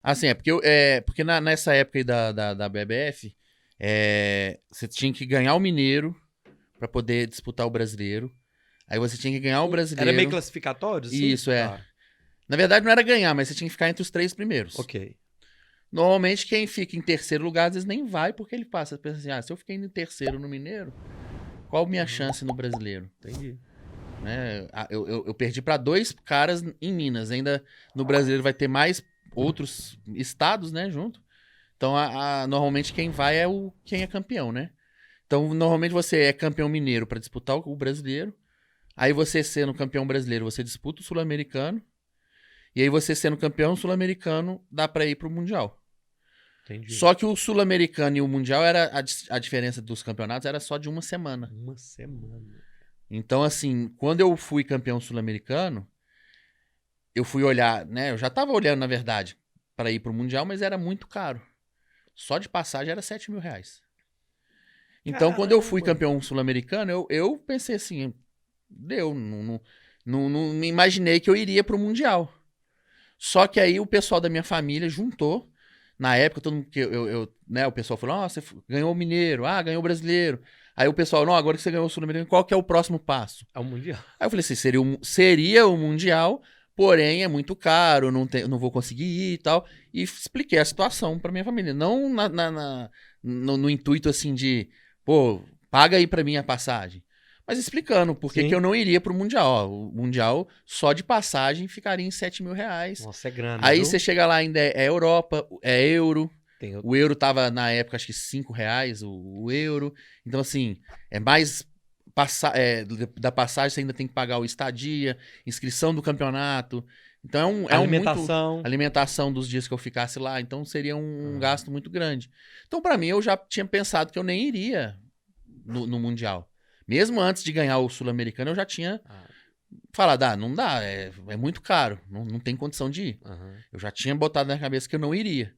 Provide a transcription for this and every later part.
Assim, porque nessa época aí da BBF, você tinha que ganhar o Mineiro pra poder disputar o Brasileiro. Aí você tinha que ganhar o Era meio Brasileiro. classificatório, assim? Isso, é. Tá, Na verdade, não era ganhar, mas você tinha que ficar entre os 3 primeiros. ok. Normalmente, quem fica em terceiro lugar, às vezes nem vai, porque ele passa. Pensa assim, se eu fiquei em terceiro no Mineiro, qual minha chance no Brasileiro? Entendi. Né? Eu perdi pra 2 caras em Minas. Ainda no Brasileiro vai ter mais outros estados, né, junto. Então, normalmente quem vai é quem é campeão, né? Então, normalmente você é campeão mineiro pra disputar o brasileiro. Aí você sendo campeão brasileiro, você disputa o sul-americano. E aí você sendo campeão sul-americano, dá pra ir pro mundial. Entendi. Só que o sul-americano e o mundial a diferença dos campeonatos era só de uma semana. Uma semana. Então, assim, quando eu fui campeão sul-americano, eu fui olhar, né? Eu já tava olhando, na verdade, pra ir pro mundial, mas era muito caro. Só de passagem era R$ 7.000. Então, quando eu fui Caramba. campeão sul-americano, eu pensei assim, deu, não me imaginei que eu iria pro mundial. Só que aí o pessoal da minha família juntou. Na época, todo mundo, né, o pessoal falou: você ganhou o Mineiro, ganhou o Brasileiro. Aí o pessoal, não, agora que você ganhou o Sul-Americano, qual que é o próximo passo? É o Mundial. Aí eu falei assim: seria o Mundial, porém é muito caro, não vou conseguir ir e tal. E expliquei a situação pra minha família. Não no intuito assim de, pô, paga aí pra mim a passagem. Mas explicando por que eu Sim. não iria pro Mundial. Ó, o Mundial, só de passagem, ficaria em R$ 7.000. Nossa, é grana, Aí viu? você chega lá, ainda é Europa, é euro. Tem... O euro tava, na época, acho que R$ 5 o euro. Então, assim, é mais. Da passagem você ainda tem que pagar o estadia, inscrição do campeonato. Então é um muito. Alimentação. Alimentação dos dias que eu ficasse lá. Então seria um Aham. gasto muito grande. Então, pra mim, eu já tinha pensado que eu nem iria no Mundial. Mesmo antes de ganhar o Sul-Americano, eu já tinha Ah, falado, não dá, é muito caro, não tem condição de ir. aham. Eu já tinha botado na cabeça que eu não iria.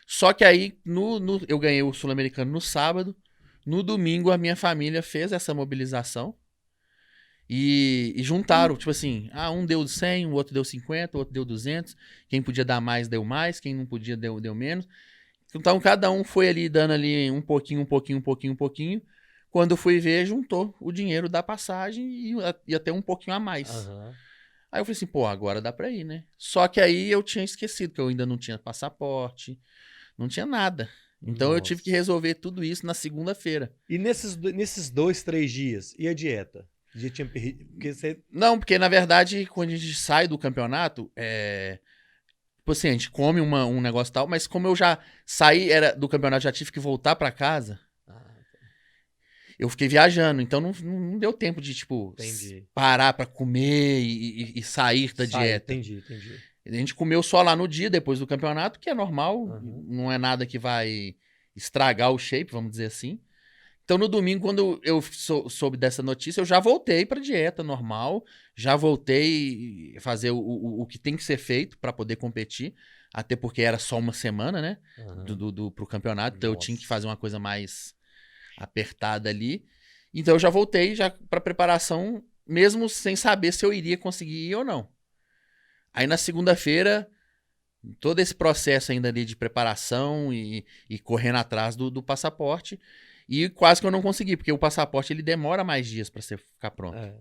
Só que aí, eu ganhei o Sul-Americano no sábado. No domingo, a minha família fez essa mobilização e juntaram, tipo assim, um deu 100, o outro deu 50, o outro deu 200. Quem podia dar mais, deu mais. Quem não podia, deu menos. Então, cada um foi ali dando ali um pouquinho, um pouquinho, um pouquinho, um pouquinho. Quando eu fui ver, juntou o dinheiro da passagem e até um pouquinho a mais. Aham. Aí eu falei assim, pô, agora dá pra ir, né? Só que aí eu tinha esquecido que eu ainda não tinha passaporte, não tinha nada. Então eu tive que Nossa. resolver tudo isso na segunda-feira. E nesses 2, 3 dias, e a dieta? Já tinha perdido. Porque você. Não, porque na verdade, quando a gente sai do campeonato, tipo assim, a gente come um negócio e tal, mas como eu já saí do campeonato, já tive que voltar pra casa, Ah, eu fiquei viajando, então não deu tempo de, tipo, entendi. parar pra comer e sair da Sai, dieta. entendi. A gente comeu só lá no dia, depois do campeonato, que é normal, Aham. não é nada que vai estragar o shape, vamos dizer assim. Então, no domingo, quando eu soube dessa notícia, eu já voltei pra dieta normal, já voltei a fazer o que tem que ser feito pra poder competir, até porque era só uma semana, né, Aham. pro campeonato, então eu tinha que Nossa. fazer uma coisa mais apertada ali. Então, eu já voltei já pra preparação, mesmo sem saber se eu iria conseguir ir ou não. Aí, na segunda-feira, todo esse processo ainda ali de preparação e correndo atrás do passaporte. E quase que eu não consegui, porque o passaporte ele demora mais dias pra você ficar pronto. É.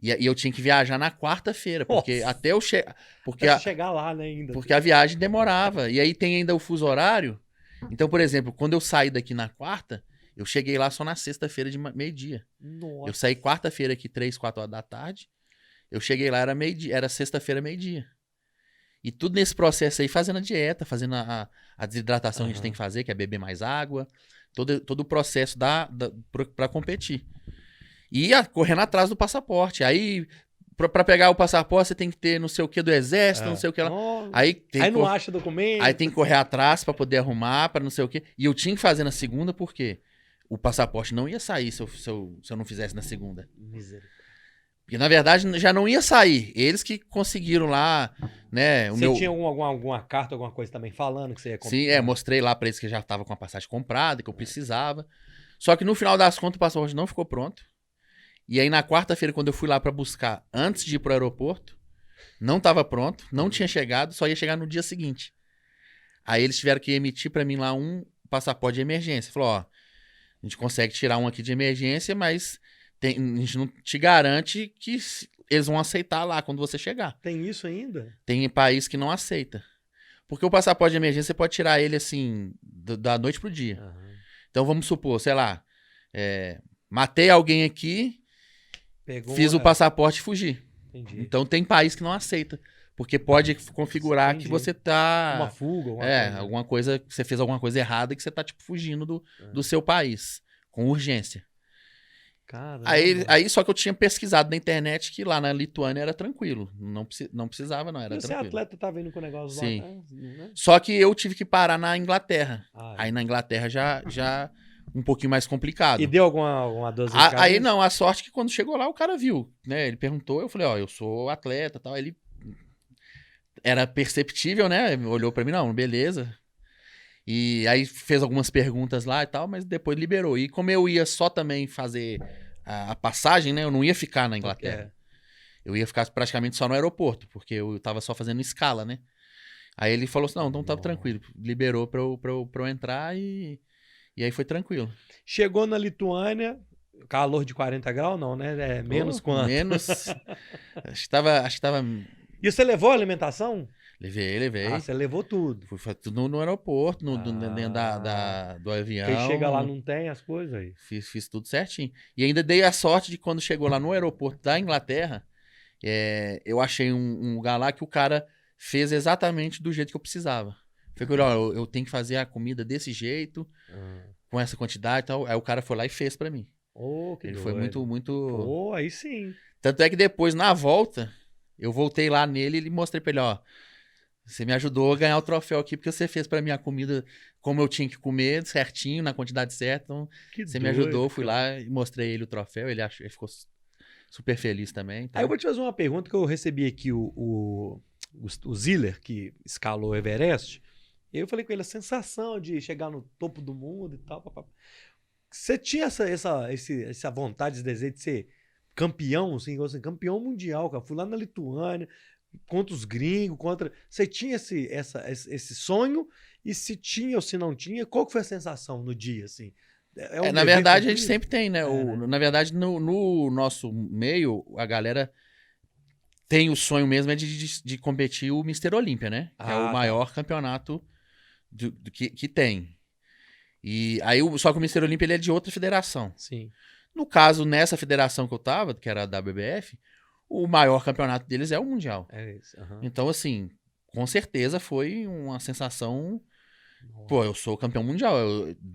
E eu tinha que viajar na quarta-feira, porque Nossa. até eu chegar. Porque, Até você chegar lá, né, ainda. porque a viagem demorava. E aí tem ainda o fuso horário. Então, por exemplo, quando eu saí daqui na quarta, eu cheguei lá só na sexta-feira de meio-dia. Eu Nossa. saí quarta-feira aqui, 3, 4 horas da tarde. Eu cheguei lá, era meio-dia, era sexta-feira, meio-dia. E tudo nesse processo aí, fazendo a dieta, fazendo a desidratação que a gente tem Aham. que fazer, que é beber mais água. Todo o processo pra competir. E correndo atrás do passaporte. Aí, pra pegar o passaporte, você tem que ter não sei o que do exército, não É. sei o que lá. Nossa. Aí tem Aí que, não cor- acha aí documento. tem que correr atrás pra poder arrumar, pra não sei o que. E eu tinha que fazer na segunda, porque o passaporte não ia sair se eu não fizesse na segunda. Misericórdia. Porque, na verdade, já não ia sair. Eles que conseguiram lá, né? Você tinha alguma carta, alguma coisa também falando que você ia Sim, comprar? mostrei lá pra eles que já tava com a passagem comprada, que eu precisava. Só que no final das contas o passaporte não ficou pronto. E aí na quarta-feira, quando eu fui lá pra buscar, antes de ir pro aeroporto, não tava pronto, não tinha chegado, só ia chegar no dia seguinte. Aí eles tiveram que emitir pra mim lá um passaporte de emergência. Falou, ó, a gente consegue tirar um aqui de emergência, mas a gente não te garante que eles vão aceitar lá quando você chegar. Tem isso ainda? Tem país que não aceita. Porque o passaporte de emergência você pode tirar ele assim, da noite pro dia. Aham. Então vamos supor, sei lá, matei alguém aqui, Pegou fiz o passaporte e fugi. Entendi. Então tem país que não aceita. Porque pode configurar Entendi. que você tá. Uma fuga, alguma coisa. Alguma coisa. Você fez alguma coisa errada que você tá, tipo, fugindo do seu país. Com urgência. Caramba. Aí só que eu tinha pesquisado na internet que lá na Lituânia era tranquilo. Não precisava, não, era E você tranquilo. atleta tá vendo com o negócio Sim. lá, né? Só que eu tive que parar na Inglaterra. Ah, Aí na Inglaterra já um pouquinho mais complicado. E deu alguma dose de Aí carência? não, a sorte que quando chegou lá o cara viu, né? Ele perguntou, eu falei, ó, eu sou atleta e tal. Ele era perceptível, né? Olhou pra mim, não, beleza. E aí fez algumas perguntas lá e tal, mas depois liberou. E como eu ia só também fazer a passagem, né? Eu não ia ficar na Inglaterra. Eu ia ficar praticamente só no aeroporto, porque eu tava só fazendo escala, né? Aí ele falou assim, não, então tava tranquilo. Liberou pra eu entrar e aí foi tranquilo. Chegou na Lituânia, calor de 40 graus não, né? É menos quanto? Menos. Acho que tava... E você levou a alimentação? Levei. Ah, você levou tudo. Fui tudo no aeroporto, dentro do avião. Quem chega lá não tem as coisas aí. Fiz tudo certinho. E ainda dei a sorte de quando chegou lá no aeroporto da Inglaterra, eu achei um lugar lá que o cara fez exatamente do jeito que eu precisava. Foi que eu tenho que fazer a comida desse jeito, com essa quantidade e tal. Aí o cara foi lá e fez pra mim. Oh, que Ele doido. foi muito... Oh, aí sim. Tanto é que depois, na volta, eu voltei lá nele e mostrei pra ele, ó, você me ajudou a ganhar o troféu aqui, porque você fez pra mim a comida como eu tinha que comer, certinho, na quantidade certa. Então, você me ajudou, fui lá e mostrei ele o troféu, ele ficou super feliz também. Então. Aí eu vou te fazer uma pergunta que eu recebi aqui, o Ziller, que escalou o Everest. Eu falei com ele a sensação de chegar no topo do mundo e tal. Papá. Você tinha essa vontade, esse desejo de ser campeão, assim, campeão mundial, cara. Fui lá na Lituânia, contra os gringos, Você tinha esse sonho? E se tinha ou se não tinha, qual que foi a sensação no dia, assim? Na verdade, a gente sempre tem, né? Na verdade, no nosso meio, a galera tem o sonho mesmo de competir o Mr. Olímpia, né? Que é o maior campeonato que tem. E aí, só que o Mr. Olímpia ele é de outra federação. Sim. No caso, nessa federação que eu tava, que era a WBF, o maior campeonato deles é o Mundial. É isso. Então, assim, com certeza foi uma sensação... Pô, eu sou campeão mundial.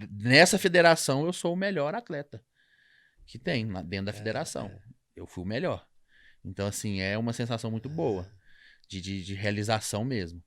Nessa federação, eu sou o melhor atleta que tem dentro da federação. Eu fui o melhor. Então, assim, é uma sensação muito boa de realização mesmo.